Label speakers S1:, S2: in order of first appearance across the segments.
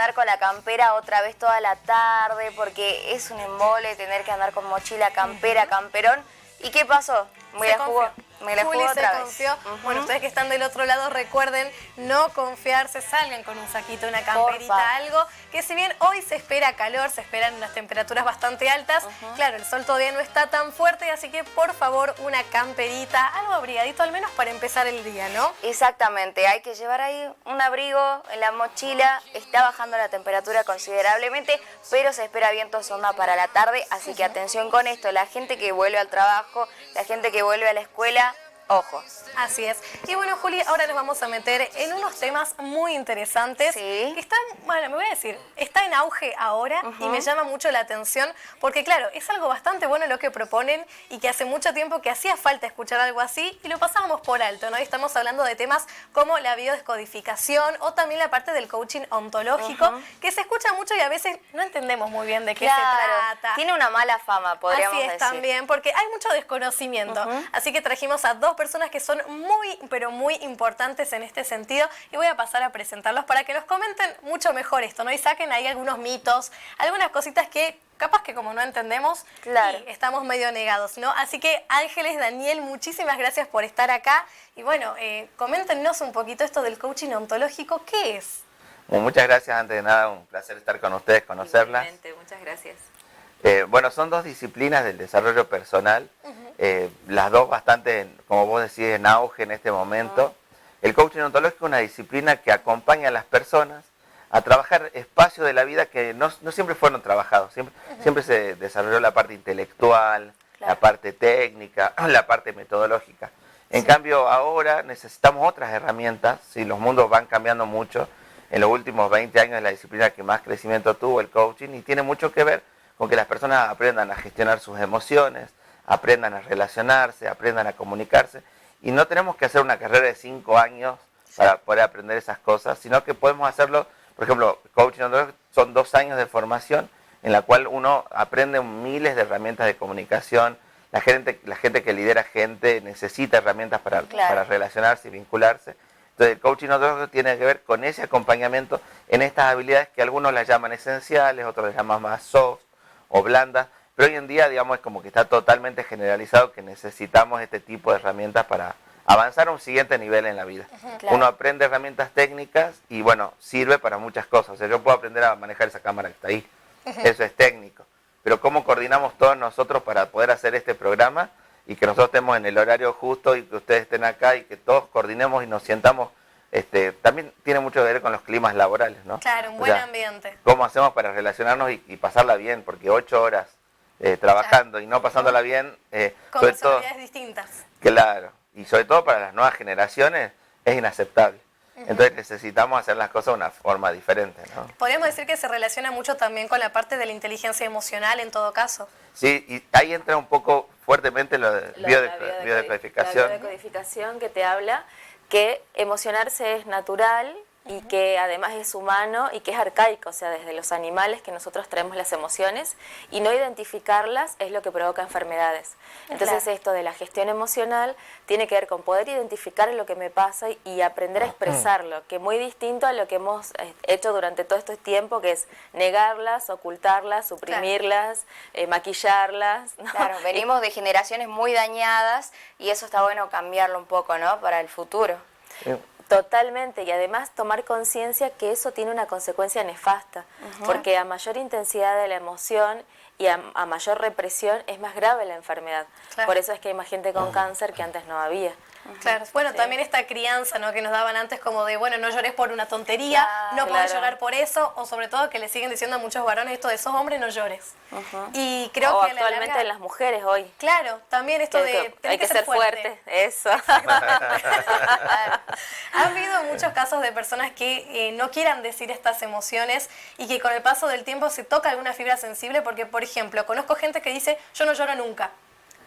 S1: andar con la campera otra vez toda la tarde, porque es un embole tener que andar con mochila, campera, camperón. ¿Y qué pasó? Me la jugó otra vez.
S2: Bueno, ustedes que están del otro lado, recuerden no confiarse, salgan con un saquito, una camperita, algo, que si bien hoy se espera calor, se esperan unas temperaturas bastante altas, claro, el sol todavía no está tan fuerte, así que por favor una camperita, algo abrigadito al menos para empezar el día, ¿no?
S1: Exactamente, hay que llevar ahí un abrigo en la mochila, está bajando la temperatura considerablemente, pero se espera viento sonda para la tarde, así que atención con esto, la gente que vuelve al trabajo, la gente que vuelve a la escuela, ojo.
S2: Así es. Y bueno, Juli, ahora nos vamos a meter en unos temas muy interesantes que están, bueno, me voy a decir, está en auge ahora y me llama mucho la atención porque, claro, es algo bastante bueno lo que proponen y que hace mucho tiempo que hacía falta escuchar algo así y lo pasábamos por alto, ¿no? Y estamos hablando de temas como la biodescodificación o también la parte del coaching ontológico, que se escucha mucho y a veces no entendemos muy bien de qué se trata.
S1: Tiene una mala fama, podríamos decir.
S2: Así es también, porque hay mucho desconocimiento. Así que trajimos a dos personas que son muy, pero muy importantes en este sentido y voy a pasar a presentarlos para que nos comenten mucho mejor esto, ¿no? Y saquen ahí algunos mitos, algunas cositas que capaz que como no entendemos y estamos medio negados, ¿no? Así que Ángeles, Daniel, muchísimas gracias por estar acá y bueno, coméntenos un poquito esto del coaching ontológico, ¿qué es?
S3: Bueno, muchas gracias, antes de nada, un placer estar con ustedes, conocerlas.
S4: Igualmente, muchas gracias.
S3: Bueno, son dos disciplinas del desarrollo personal, las dos bastante, como vos decís, en auge en este momento. El coaching ontológico es una disciplina que acompaña a las personas a trabajar espacios de la vida que no siempre fueron trabajados, siempre se desarrolló la parte intelectual, la parte técnica, la parte metodológica. En cambio, ahora necesitamos otras herramientas, los mundos van cambiando mucho. En los últimos 20 años es la disciplina que más crecimiento tuvo el coaching y tiene mucho que ver con que las personas aprendan a gestionar sus emociones, aprendan a relacionarse, aprendan a comunicarse. Y no tenemos que hacer una carrera de 5 años para poder aprender esas cosas, sino que podemos hacerlo, por ejemplo, coaching son 2 años de formación en la cual uno aprende miles de herramientas de comunicación. La gente que lidera gente necesita herramientas para relacionarse y vincularse. Entonces el coaching ontológico tiene que ver con ese acompañamiento en estas habilidades que algunos las llaman esenciales, otros las llaman más soft o blandas, pero hoy en día, digamos, es como que está totalmente generalizado que necesitamos este tipo de herramientas para avanzar a un siguiente nivel en la vida. Uno aprende herramientas técnicas y, bueno, sirve para muchas cosas. O sea, yo puedo aprender a manejar esa cámara que está ahí, eso es técnico. Pero ¿cómo coordinamos todos nosotros para poder hacer este programa y que nosotros estemos en el horario justo y que ustedes estén acá y que todos coordinemos y nos sientamos? También tiene mucho que ver con los climas laborales, ¿no?
S2: Claro, un buen ambiente.
S3: ¿Cómo hacemos para relacionarnos y pasarla bien? Porque 8 horas trabajando y no pasándola bien...
S2: con personalidades distintas.
S3: Claro, y sobre todo para las nuevas generaciones es inaceptable. Entonces necesitamos hacer las cosas de una forma diferente, ¿no?
S2: Podríamos decir que se relaciona mucho también con la parte de la inteligencia emocional en todo caso.
S3: Sí, y ahí entra un poco fuertemente lo de biodecodificación.
S4: La biodecodificación que te habla que emocionarse es natural y que además es humano y que es arcaico, o sea, desde los animales que nosotros traemos las emociones y no identificarlas es lo que provoca enfermedades. Entonces esto de la gestión emocional tiene que ver con poder identificar lo que me pasa y aprender a expresarlo, que es muy distinto a lo que hemos hecho durante todo este tiempo, que es negarlas, ocultarlas, suprimirlas, maquillarlas, ¿no?
S1: Claro, venimos de generaciones muy dañadas y eso está bueno cambiarlo un poco, ¿no? Para el futuro.
S4: Totalmente, y además tomar conciencia que eso tiene una consecuencia nefasta, porque a mayor intensidad de la emoción y a mayor represión es más grave la enfermedad. Por eso es que hay más gente con cáncer que antes no había.
S2: Claro, bueno, también esta crianza, ¿no?, que nos daban antes como de, bueno, no llores por una tontería, no podés llorar por eso, o sobre todo que le siguen diciendo a muchos varones esto de sos hombre, no llores. Y creo que
S4: actualmente en las mujeres hoy.
S2: Claro, también esto de
S4: hay que ser fuerte. Eso.
S2: Ha habido muchos casos de personas que no quieran decir estas emociones y que con el paso del tiempo se toca alguna fibra sensible porque, por ejemplo, conozco gente que dice, yo no lloro nunca.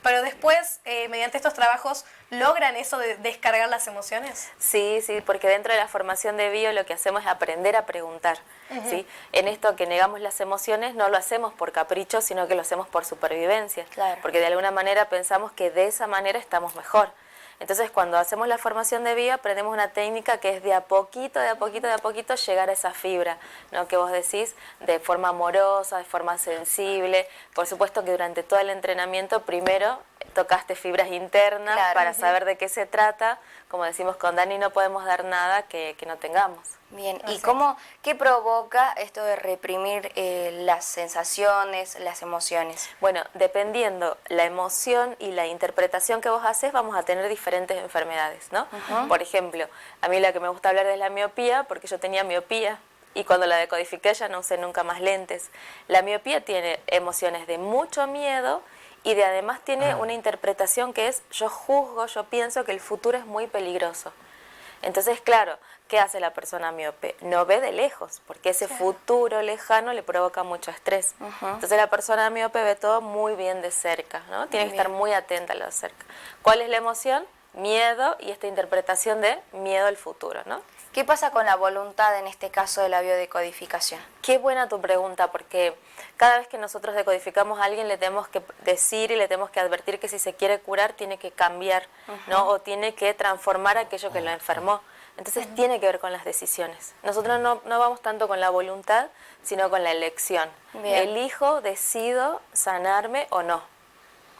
S2: Pero después, mediante estos trabajos, ¿logran eso de descargar las emociones?
S4: Sí, porque dentro de la formación de bio lo que hacemos es aprender a preguntar. ¿Sí? En esto que negamos las emociones no lo hacemos por capricho, sino que lo hacemos por supervivencia. Porque de alguna manera pensamos que de esa manera estamos mejor. Entonces, cuando hacemos la formación de bio, aprendemos una técnica que es de a poquito, de a poquito, de a poquito llegar a esa fibra, ¿no? Que vos decís, de forma amorosa, de forma sensible. Por supuesto que durante todo el entrenamiento primero tocaste fibras internas para saber de qué se trata. Como decimos con Dani, no podemos dar nada que no tengamos.
S1: Bien, ¿y qué provoca esto de reprimir las sensaciones, las emociones?
S4: Bueno, dependiendo la emoción y la interpretación que vos haces, vamos a tener diferentes enfermedades, ¿no? Por ejemplo, a mí la que me gusta hablar es la miopía, porque yo tenía miopía y cuando la decodifiqué ya no usé nunca más lentes. La miopía tiene emociones de mucho miedo y además tiene una interpretación que es, yo juzgo, yo pienso que el futuro es muy peligroso. Entonces, claro, ¿qué hace la persona miope? No ve de lejos, porque ese futuro lejano le provoca mucho estrés. Entonces la persona miope ve todo muy bien de cerca, ¿no? Tiene que estar muy atenta a lo de cerca. ¿Cuál es la emoción? Miedo, y esta interpretación de miedo al futuro, ¿no?
S1: ¿Qué pasa con la voluntad en este caso de la biodecodificación?
S4: Qué buena tu pregunta, porque cada vez que nosotros decodificamos a alguien le tenemos que decir y le tenemos que advertir que si se quiere curar tiene que cambiar, ¿no? O tiene que transformar aquello que lo enfermó. Entonces tiene que ver con las decisiones. Nosotros no vamos tanto con la voluntad, sino con la elección. Elijo, decido sanarme o no.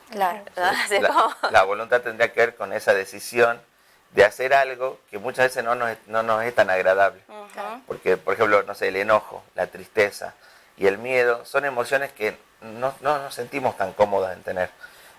S1: Claro.
S3: La voluntad tendría que ver con esa decisión de hacer algo que muchas veces no nos es tan agradable. Porque, por ejemplo, no sé, el enojo, la tristeza y el miedo son emociones que no nos sentimos tan cómodas en tener.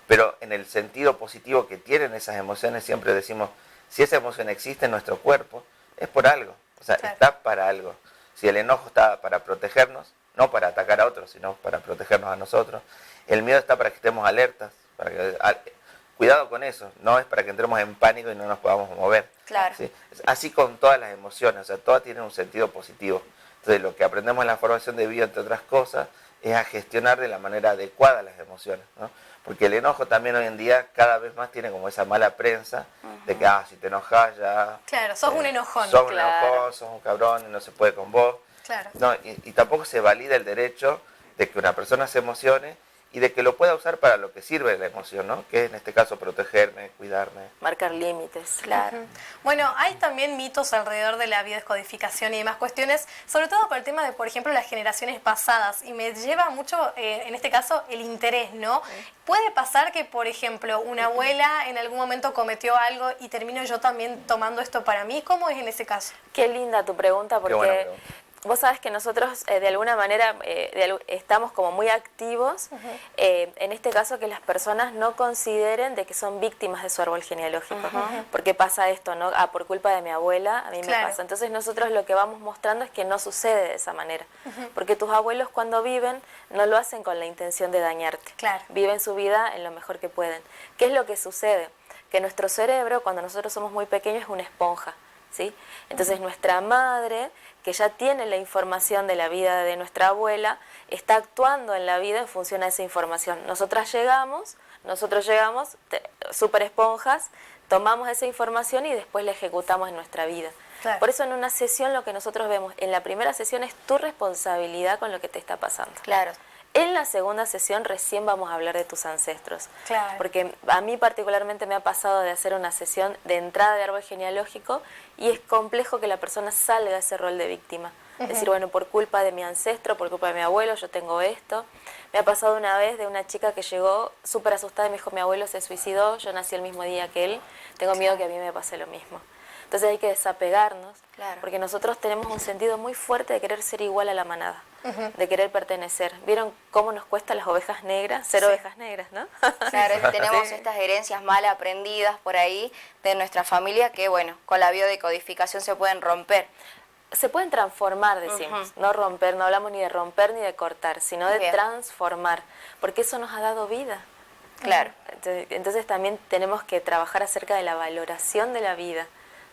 S3: Pero en el sentido positivo que tienen esas emociones, siempre decimos, si esa emoción existe en nuestro cuerpo, es por algo. O sea, está para algo. Si el enojo está para protegernos, no para atacar a otros, sino para protegernos a nosotros. El miedo está para que estemos alertas, para que... Cuidado con eso, no es para que entremos en pánico y no nos podamos mover.
S1: Claro.
S3: ¿Sí? Así con todas las emociones, o sea, todas tienen un sentido positivo. Entonces, lo que aprendemos en la formación de vida, entre otras cosas, es a gestionar de la manera adecuada las emociones, ¿no? Porque el enojo también hoy en día cada vez más tiene como esa mala prensa de que, si te enojas ya...
S2: Claro, sos un enojón.
S3: Sos un enojón, sos un cabrón y no se puede con vos.
S2: Claro.
S3: No, y tampoco se valida el derecho de que una persona se emocione y de que lo pueda usar para lo que sirve la emoción, ¿no? Que es en este caso protegerme, cuidarme.
S4: Marcar límites.
S1: Claro.
S2: Bueno, hay también mitos alrededor de la biodescodificación y demás cuestiones, sobre todo por el tema de, por ejemplo, las generaciones pasadas, y me lleva mucho, en este caso, el interés, ¿no? ¿Puede pasar que, por ejemplo, una abuela en algún momento cometió algo y termino yo también tomando esto para mí? ¿Cómo es en ese caso?
S4: Qué linda tu pregunta, porque...
S3: Qué buena pregunta.
S4: Vos sabés que nosotros de alguna manera estamos como muy activos en este caso que las personas no consideren de que son víctimas de su árbol genealógico. Porque pasa esto, ¿no? Por culpa de mi abuela, a mí me pasa. Entonces nosotros lo que vamos mostrando es que no sucede de esa manera. Porque tus abuelos cuando viven no lo hacen con la intención de dañarte. Viven su vida en lo mejor que pueden. ¿Qué es lo que sucede? Que nuestro cerebro, cuando nosotros somos muy pequeños, es una esponja. ¿Sí? Entonces nuestra madre, que ya tiene la información de la vida de nuestra abuela, está actuando en la vida en función a esa información. Nosotros llegamos, súper esponjas, tomamos esa información y después la ejecutamos en nuestra vida. Por eso en una sesión lo que nosotros vemos, en la primera sesión es tu responsabilidad con lo que te está pasando. En la segunda sesión recién vamos a hablar de tus ancestros. Porque a mí particularmente me ha pasado de hacer una sesión de entrada de árbol genealógico y es complejo que la persona salga de ese rol de víctima. Es decir, bueno, por culpa de mi ancestro, por culpa de mi abuelo, yo tengo esto. Me ha pasado una vez de una chica que llegó súper asustada y me dijo, mi abuelo se suicidó, yo nací el mismo día que él, tengo miedo que a mí me pase lo mismo. Entonces hay que desapegarnos, porque nosotros tenemos un sentido muy fuerte de querer ser igual a la manada, de querer pertenecer. ¿Vieron cómo nos cuesta las ovejas negras? Ser ovejas negras, ¿no?
S1: Claro, tenemos estas herencias mal aprendidas por ahí de nuestra familia que, bueno, con la biodecodificación se pueden romper.
S4: Se pueden transformar, decimos, no romper, no hablamos ni de romper ni de cortar, sino de transformar, porque eso nos ha dado vida. Entonces también tenemos que trabajar acerca de la valoración de la vida.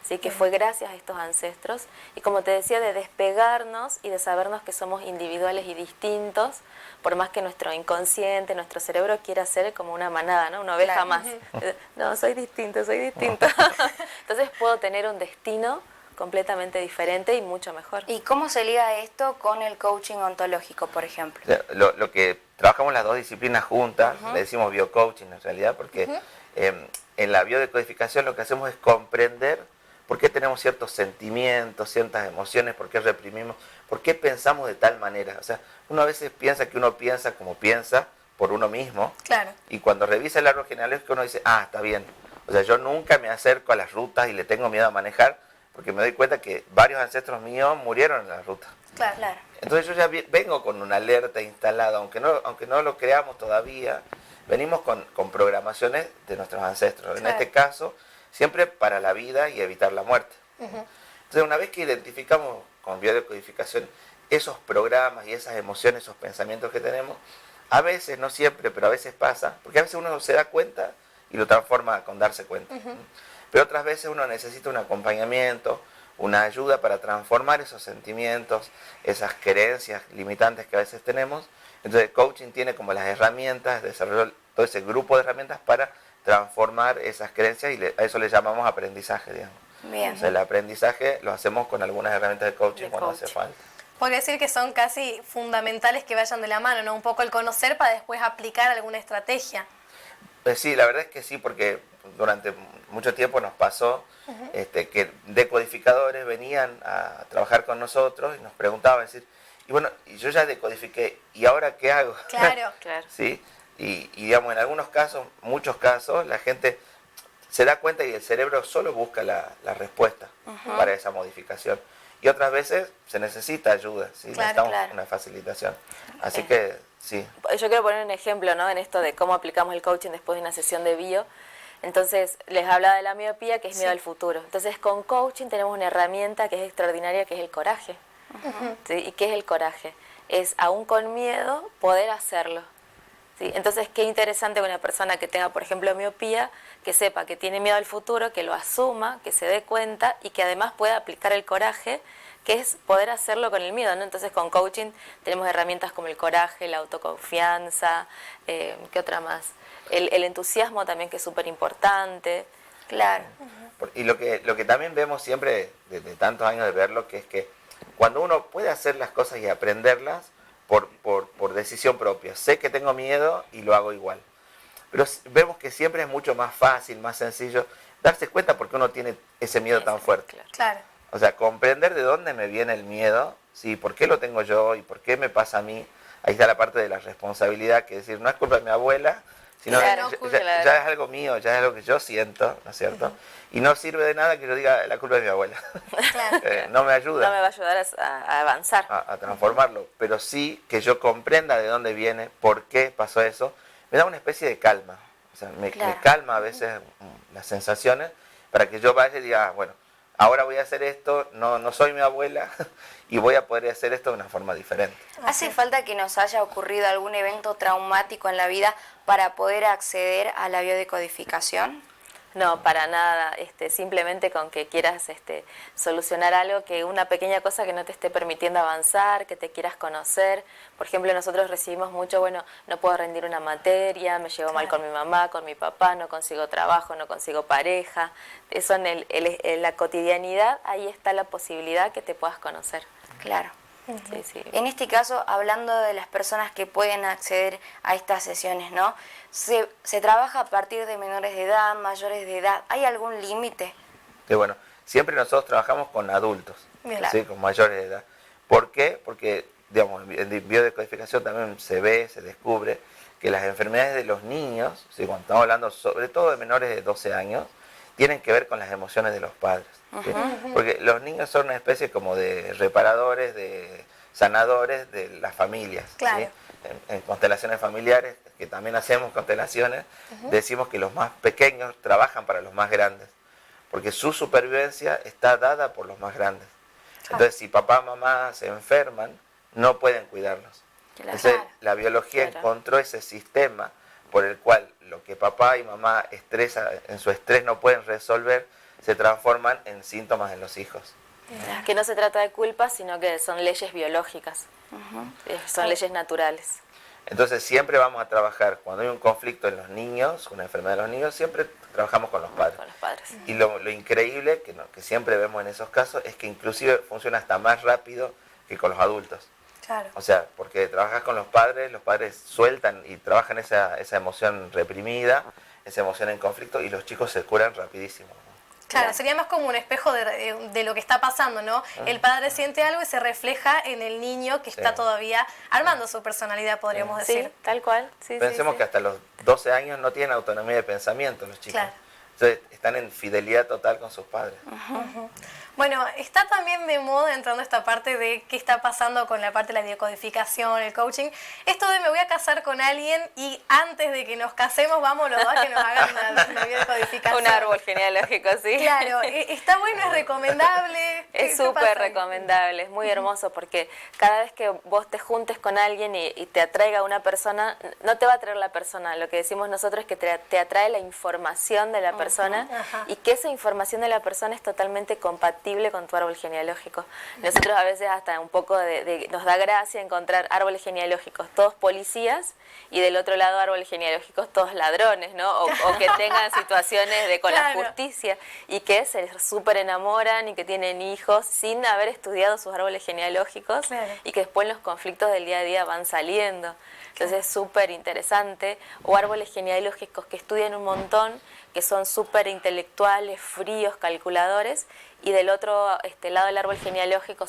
S4: ¿Sí? Que fue gracias a estos ancestros y como te decía, de despegarnos y de sabernos que somos individuales y distintos, por más que nuestro inconsciente, nuestro cerebro quiera ser como una manada, ¿no? Una oveja más. No, soy distinto. Entonces puedo tener un destino completamente diferente y mucho mejor.
S1: ¿Y cómo se liga esto con el coaching ontológico, por ejemplo?
S3: Lo que trabajamos las dos disciplinas juntas, le decimos biocoaching en realidad, porque En la biodecodificación lo que hacemos es comprender por qué tenemos ciertos sentimientos, ciertas emociones, por qué reprimimos, por qué pensamos de tal manera. O sea, uno a veces piensa que uno piensa como piensa por uno mismo.
S2: Claro.
S3: Y cuando revisa el árbol genealógico uno dice, ah, está bien. O sea, yo nunca me acerco a las rutas y le tengo miedo a manejar porque me doy cuenta que varios ancestros míos murieron en la ruta.
S2: Claro, claro.
S3: Entonces yo ya vengo con una alerta instalada, aunque no lo creamos todavía, venimos con programaciones de nuestros ancestros. En este caso, siempre para la vida y evitar la muerte. Entonces, una vez que identificamos con biodecodificación esos programas y esas emociones, esos pensamientos que tenemos, a veces, no siempre, pero a veces pasa, porque a veces uno se da cuenta y lo transforma con darse cuenta. Pero otras veces uno necesita un acompañamiento, una ayuda para transformar esos sentimientos, esas creencias limitantes que a veces tenemos. Entonces el coaching tiene como las herramientas, desarrolló todo ese grupo de herramientas para transformar esas creencias y a eso le llamamos aprendizaje, digamos.
S1: Bien.
S3: O sea, el aprendizaje lo hacemos con algunas herramientas de coaching cuando hace falta.
S2: Podría decir que son casi fundamentales que vayan de la mano, ¿no? Un poco el conocer para después aplicar alguna estrategia.
S3: Sí, la verdad es que sí, porque durante mucho tiempo nos pasó que decodificadores venían a trabajar con nosotros y nos preguntaban, decir, y bueno, yo ya decodifiqué, ¿y ahora qué hago?
S2: Claro.
S4: Claro.
S3: ¿Sí? Y digamos, en algunos casos, muchos casos, la gente se da cuenta y el cerebro solo busca la respuesta para esa modificación. Y otras veces se necesita ayuda, ¿sí? Necesitamos una facilitación. Así que sí.
S4: Yo quiero poner un ejemplo, ¿no? En esto de cómo aplicamos el coaching después de una sesión de bio. Entonces, les hablaba de la miopía, que es miedo al futuro. Entonces, con coaching tenemos una herramienta que es extraordinaria, que es el coraje. ¿Sí? ¿Y qué es el coraje? Es, aún con miedo, poder hacerlo. ¿Sí? Entonces, qué interesante que una persona que tenga, por ejemplo, miopía, que sepa que tiene miedo al futuro, que lo asuma, que se dé cuenta y que además pueda aplicar el coraje, que es poder hacerlo con el miedo, ¿no? Entonces, con coaching tenemos herramientas como el coraje, la autoconfianza, ¿qué otra más? El entusiasmo también, que es súper importante.
S1: Claro.
S3: Y lo que también vemos siempre, desde tantos años de verlo, que es que cuando uno puede hacer las cosas y aprenderlas por decisión propia, sé que tengo miedo y lo hago igual. Pero vemos que siempre es mucho más fácil, más sencillo darse cuenta por qué uno tiene ese miedo tan fuerte.
S2: Claro.
S3: O sea, comprender de dónde me viene el miedo, ¿sí? ¿Por qué lo tengo yo y por qué me pasa a mí? Ahí está la parte de la responsabilidad, que es decir, no es culpa de mi abuela, sino
S4: Claro,
S3: ya es algo mío, ya es algo que yo siento, ¿no es cierto? Y no sirve de nada que yo diga la culpa de mi abuela.
S2: Claro.
S3: No me ayuda.
S4: No me va a ayudar a avanzar.
S3: A transformarlo, pero sí que yo comprenda de dónde viene, por qué pasó eso, me da una especie de calma. O sea, me calma a veces las sensaciones para que yo vaya y diga, bueno, ahora voy a hacer esto, no soy mi abuela y voy a poder hacer esto de una forma diferente.
S1: ¿Hace falta que nos haya ocurrido algún evento traumático en la vida para poder acceder a la biodecodificación?
S4: No, para nada, simplemente con que quieras solucionar algo, que una pequeña cosa que no te esté permitiendo avanzar, que te quieras conocer. Por ejemplo, nosotros recibimos mucho, bueno, no puedo rendir una materia, me llevo mal con mi mamá, con mi papá, no consigo trabajo, no consigo pareja. Eso en la cotidianidad, ahí está la posibilidad que te puedas conocer.
S1: Claro.
S4: Sí, sí.
S1: En este caso, hablando de las personas que pueden acceder a estas sesiones, ¿no? ¿Se trabaja a partir de menores de edad, mayores de edad? ¿Hay algún límite?
S3: Que bueno, siempre nosotros trabajamos con adultos, ¿sí? Con mayores de edad. ¿Por qué? Porque, digamos, en biodecodificación también se ve, se descubre que las enfermedades de los niños, ¿sí? Cuando estamos hablando sobre todo de menores de 12 años, tienen que ver con las emociones de los padres. ¿Sí? Porque los niños son una especie como de reparadores, de sanadores de las familias.
S2: Claro.
S3: ¿Sí? En constelaciones familiares, que también hacemos constelaciones, decimos que los más pequeños trabajan para los más grandes, porque su supervivencia está dada por los más grandes. Entonces, si papá y mamá se enferman, no pueden cuidarlos. Entonces, la biología encontró ese sistema por el cual lo que papá y mamá en su estrés no pueden resolver, se transforman en síntomas en los hijos.
S4: Que no se trata de culpa, sino que son leyes biológicas, son leyes naturales.
S3: Entonces siempre vamos a trabajar, cuando hay un conflicto en los niños, una enfermedad de los niños, siempre trabajamos con los padres.
S4: Con los padres.
S3: Y lo increíble que siempre vemos en esos casos es que inclusive funciona hasta más rápido que con los adultos.
S2: Claro.
S3: O sea, porque trabajas con los padres sueltan y trabajan esa emoción reprimida, esa emoción en conflicto y los chicos se curan rapidísimo.
S2: Claro, sería más como un espejo de lo que está pasando, ¿no? El padre siente algo y se refleja en el niño que está todavía armando su personalidad, podríamos decir.
S4: Sí, tal cual. Sí,
S3: Pensemos que hasta los 12 años no tienen autonomía de pensamiento los chicos.
S2: Claro.
S3: Entonces están en fidelidad total con sus padres.
S2: Bueno, está también de moda entrando esta parte de qué está pasando con la parte de la biodecodificación, el coaching. Esto de me voy a casar con alguien y antes de que nos casemos vamos los dos a que nos hagan una biodecodificación.
S4: Un árbol genealógico, sí.
S2: Claro, está bueno, es recomendable.
S4: Es súper recomendable, es muy hermoso porque cada vez que vos te juntes con alguien y te atraiga una persona, no te va a atraer la persona, lo que decimos nosotros es que te atrae la información de la persona y que esa información de la persona es totalmente compatible con tu árbol genealógico. Nosotros a veces hasta un poco nos da gracia encontrar árboles genealógicos todos policías y del otro lado árboles genealógicos todos ladrones, ¿no? O que tengan situaciones con la justicia y que se súper enamoran y que tienen hijos sin haber estudiado sus árboles genealógicos y que después los conflictos del día a día van saliendo. Entonces es súper interesante. O árboles genealógicos que estudian un montón, que son súper intelectuales, fríos, calculadores, y del otro lado del árbol genealógico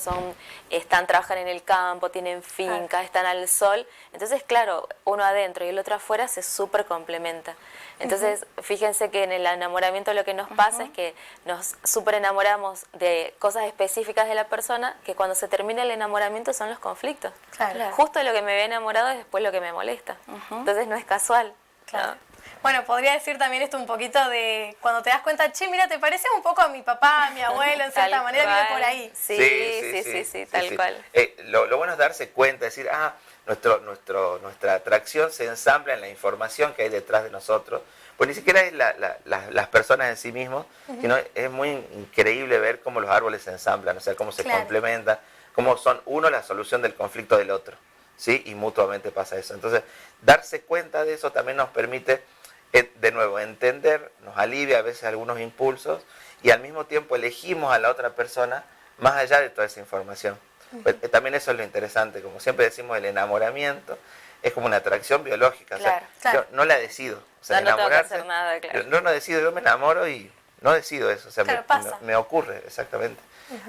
S4: trabajan en el campo, tienen fincas, están al sol. Entonces, claro, uno adentro y el otro afuera se súper complementa. Entonces, fíjense que en el enamoramiento lo que nos pasa es que nos súper enamoramos de cosas específicas de la persona, que cuando se termina el enamoramiento son los conflictos.
S2: Claro.
S4: Justo lo que me había enamorado es después lo que me molesta. Entonces, no es casual.
S2: Claro.
S4: ¿No?
S2: Bueno, podría decir también esto un poquito de cuando te das cuenta, che, mira, te pareces un poco a mi papá, a mi abuelo, en cierta manera, viene por ahí.
S4: Sí, tal cual.
S3: Lo bueno es darse cuenta, decir, nuestra atracción se ensambla en la información que hay detrás de nosotros. Pues ni siquiera es las personas en sí mismos, sino es muy increíble ver cómo los árboles se ensamblan, o sea, cómo se complementan, cómo son uno la solución del conflicto del otro, ¿sí? Y mutuamente pasa eso. Entonces, darse cuenta de eso también nos permite, de nuevo, entender, nos alivia a veces algunos impulsos y al mismo tiempo elegimos a la otra persona más allá de toda esa información. Pues, también eso es lo interesante, como siempre decimos, el enamoramiento es como una atracción biológica, o sea, yo no la decido, o sea,
S4: no tengo que
S3: enamorarse,
S4: hacer nada, claro.
S3: yo no decido, yo me enamoro y no decido eso, o sea, me ocurre, exactamente.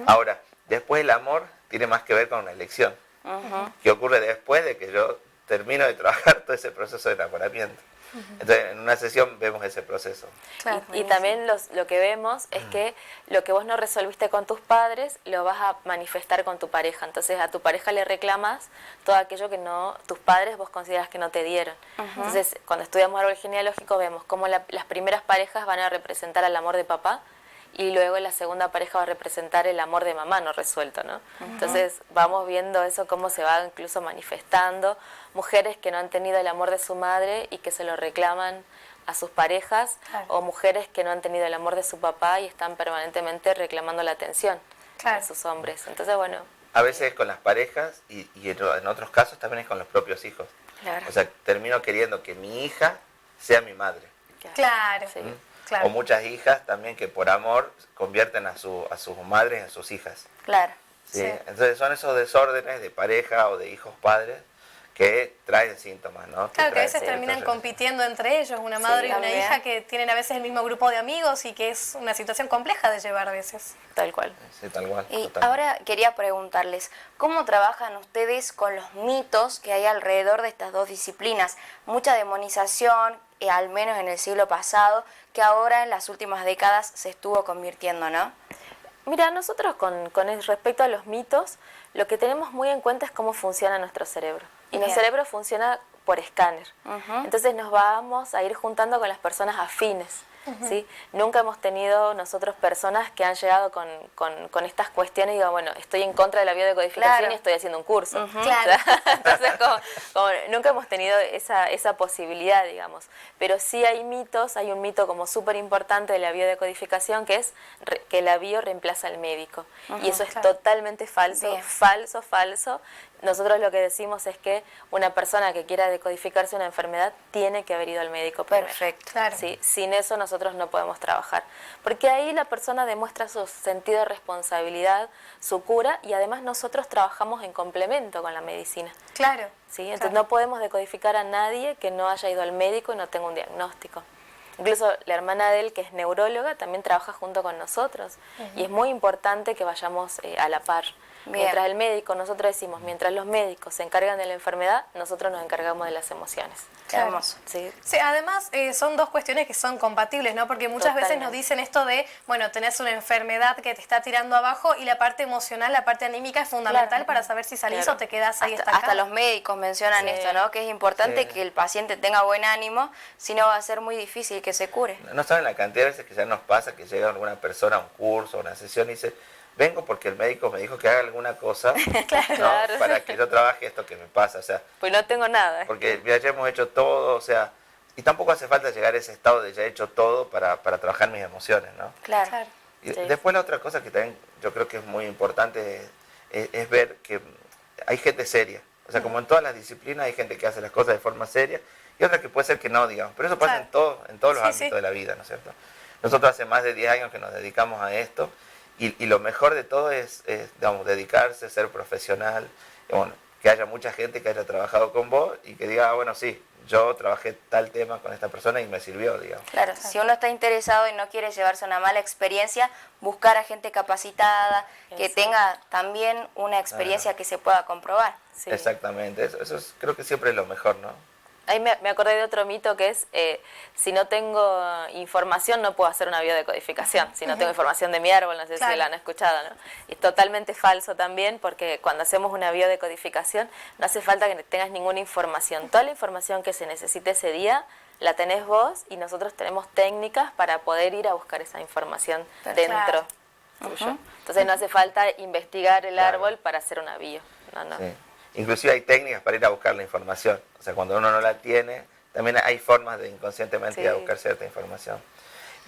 S3: Ahora, después el amor tiene más que ver con una elección, que ocurre después de que yo termino de trabajar todo ese proceso de enamoramiento. Entonces, en una sesión vemos ese proceso.
S2: Claro,
S4: y también lo que vemos es que lo que vos no resolviste con tus padres lo vas a manifestar con tu pareja. Entonces, a tu pareja le reclamas todo aquello que tus padres vos consideras que no te dieron. Entonces, cuando estudiamos árbol genealógico vemos cómo las primeras parejas van a representar al amor de papá y luego la segunda pareja va a representar el amor de mamá no resuelto, ¿no? Entonces vamos viendo eso, cómo se va incluso manifestando. Mujeres que no han tenido el amor de su madre y que se lo reclaman a sus parejas, o mujeres que no han tenido el amor de su papá y están permanentemente reclamando la atención de sus hombres. Entonces, bueno.
S3: A veces es con las parejas y en otros casos también es con los propios hijos.
S4: Claro.
S3: O sea, termino queriendo que mi hija sea mi madre.
S2: Claro.
S4: Sí.
S2: Claro.
S3: O muchas hijas también que por amor convierten a sus madres en sus hijas.
S1: Claro.
S3: ¿Sí? Entonces son esos desórdenes de pareja o de hijos padres que traen síntomas, ¿no?
S2: Claro, que a veces terminan compitiendo entre ellos, una madre y una hija que tienen a veces el mismo grupo de amigos y que es una situación compleja de llevar a veces.
S4: Tal cual.
S3: Sí, tal cual.
S1: Y
S3: totalmente.
S1: ahora quería preguntarles, ¿cómo trabajan ustedes con los mitos que hay alrededor de estas dos disciplinas? Mucha demonización, al menos en el siglo pasado, que ahora en las últimas décadas se estuvo convirtiendo, ¿no?
S4: Mira, nosotros con respecto a los mitos, lo que tenemos muy en cuenta es cómo funciona nuestro cerebro. Y nuestro cerebro funciona por escáner. Entonces nos vamos a ir juntando con las personas afines. ¿Sí? Nunca hemos tenido nosotros personas que han llegado con estas cuestiones y digo, bueno, estoy en contra de la biodecodificación y estoy haciendo un curso. Entonces, como nunca hemos tenido esa posibilidad, digamos. Pero sí hay mitos, hay un mito como súper importante de la biodecodificación que es que la bio reemplaza al médico. Y eso es totalmente falso, falso. Nosotros lo que decimos es que una persona que quiera decodificarse una enfermedad tiene que haber ido al médico primero.
S1: Perfecto.
S4: ¿Sí? Sin eso nosotros no podemos trabajar. Porque ahí la persona demuestra su sentido de responsabilidad, su cura, y además nosotros trabajamos en complemento con la medicina.
S2: Claro.
S4: ¿Sí? Entonces no podemos decodificar a nadie que no haya ido al médico y no tenga un diagnóstico. Incluso la hermana de él, que es neuróloga, también trabaja junto con nosotros. Y es muy importante que vayamos a la par. Bien. Mientras el médico, nosotros decimos, mientras los médicos se encargan de la enfermedad, nosotros nos encargamos de las emociones.
S2: Claro. Hermoso. Sí. Sí, además son dos cuestiones que son compatibles, ¿no? Porque muchas veces nos dicen esto de, bueno, tenés una enfermedad que te está tirando abajo y la parte emocional, la parte anímica es fundamental para saber si salís o te quedás ahí estancado.
S1: Hasta los médicos mencionan esto, ¿no? Que es importante que el paciente tenga buen ánimo, si no va a ser muy difícil que se cure.
S3: No saben la cantidad de veces que ya nos pasa que llega alguna persona a un curso, a una sesión y dice, vengo porque el médico me dijo que haga alguna cosa ¿no? para que yo trabaje esto que me pasa, o sea...
S4: Pues no tengo nada.
S3: Porque ya hemos hecho todo, o sea... Y tampoco hace falta llegar a ese estado de ya he hecho todo para trabajar mis emociones, ¿no?
S1: Claro.
S3: Y después la otra cosa que también yo creo que es muy importante es ver que hay gente seria. O sea, como en todas las disciplinas hay gente que hace las cosas de forma seria y otra que puede ser que no, digamos. Pero eso pasa en todos los ámbitos de la vida, ¿no es cierto? Nosotros hace más de 10 años que nos dedicamos a esto. Y lo mejor de todo es digamos, dedicarse, ser profesional, y bueno, que haya mucha gente que haya trabajado con vos y que diga, bueno, sí, yo trabajé tal tema con esta persona y me sirvió, digamos.
S1: Claro, si uno está interesado y no quiere llevarse una mala experiencia, buscar a gente capacitada, que tenga también una experiencia que se pueda comprobar.
S3: Sí. Exactamente, eso creo que siempre es lo mejor, ¿no?
S4: Ahí me acordé de otro mito que es, si no tengo información no puedo hacer una biodecodificación, si no tengo información de mi árbol, no sé si la han escuchado, ¿no? Y es totalmente falso también porque cuando hacemos una biodecodificación no hace falta que tengas ninguna información. Toda la información que se necesite ese día la tenés vos y nosotros tenemos técnicas para poder ir a buscar esa información dentro tuyo. Entonces no hace falta investigar el árbol para hacer una bio, no.
S3: Sí. Inclusive hay técnicas para ir a buscar la información. O sea, cuando uno no la tiene, también hay formas de inconscientemente ir a buscar cierta información.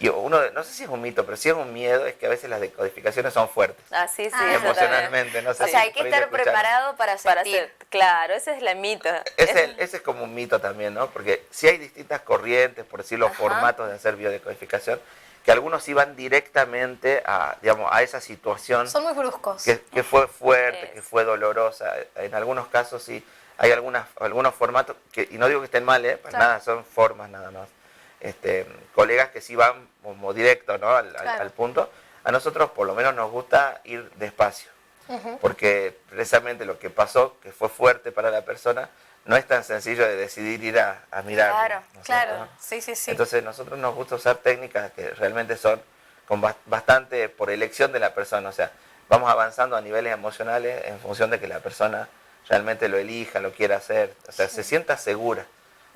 S3: Y no sé si es un mito, pero sí es un miedo, es que a veces las decodificaciones son fuertes.
S4: Sí,
S3: emocionalmente, no sé.
S1: O sea, hay que estar preparado para sentir.
S4: Claro, ese es el mito.
S3: Ese es como un mito también, ¿no? Porque sí hay distintas corrientes, por decirlo, formatos de hacer biodecodificación, que algunos iban directamente a, digamos, a esa situación.
S2: Son muy bruscos.
S3: Que fue fuerte, que fue dolorosa. En algunos casos sí hay algunos formatos, y no digo que estén mal, para nada, son formas nada más. Colegas que sí van como directo, ¿no? al punto. A nosotros por lo menos nos gusta ir despacio, porque precisamente lo que pasó, que fue fuerte para la persona, no es tan sencillo de decidir ir a mirar.
S2: Claro,
S3: ¿no?
S2: claro, sí.
S3: Entonces nosotros nos gusta usar técnicas que realmente son con bastante por elección de la persona, o sea, vamos avanzando a niveles emocionales en función de que la persona realmente lo elija, lo quiera hacer, o sea, se sienta segura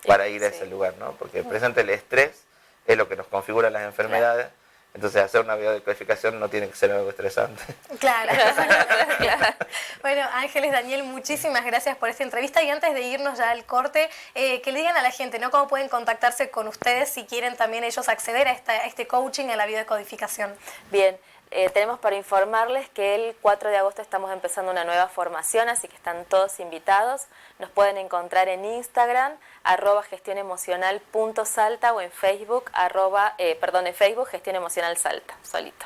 S3: para ir a ese lugar, ¿no? Porque presente el estrés es lo que nos configura las enfermedades. Entonces hacer una biodecodificación no tiene que ser algo estresante.
S2: Claro. Bueno, Ángeles, Daniel, muchísimas gracias por esta entrevista. Y antes de irnos ya al corte, que le digan a la gente, ¿no?, cómo pueden contactarse con ustedes si quieren también ellos acceder a este coaching en la biodecodificación.
S4: Bien. Tenemos para informarles que el 4 de agosto estamos empezando una nueva formación, así que están todos invitados. Nos pueden encontrar en Instagram, @gestionemocional.salta o en Facebook, en Facebook Gestión Emocional Salta, solito.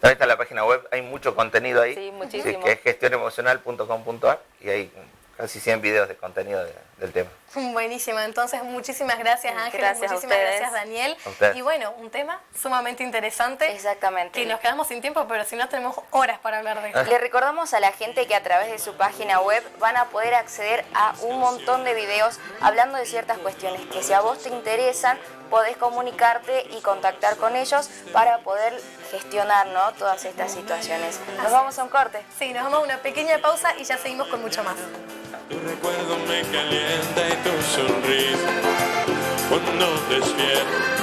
S3: También está en la página web, hay mucho contenido ahí.
S4: Sí, muchísimo.
S3: Que es gestionemocional.com.ar y hay casi 100 videos de contenido del tema.
S2: Buenísimo, entonces muchísimas gracias, Ángeles, muchísimas gracias, Daniel. Y bueno, un tema sumamente interesante.
S1: Exactamente.
S2: Que nos quedamos sin tiempo, pero si no tenemos horas para hablar de esto.
S1: Le recordamos a la gente que a través de su página web van a poder acceder a un montón de videos hablando de ciertas cuestiones que si a vos te interesan, podés comunicarte y contactar con ellos para poder gestionar, ¿no?, todas estas situaciones. Nos vamos a un corte.
S2: Sí, nos vamos a una pequeña pausa y ya seguimos con mucho más.
S5: Tu recuerdo me calienta y tu sonrisa cuando despierto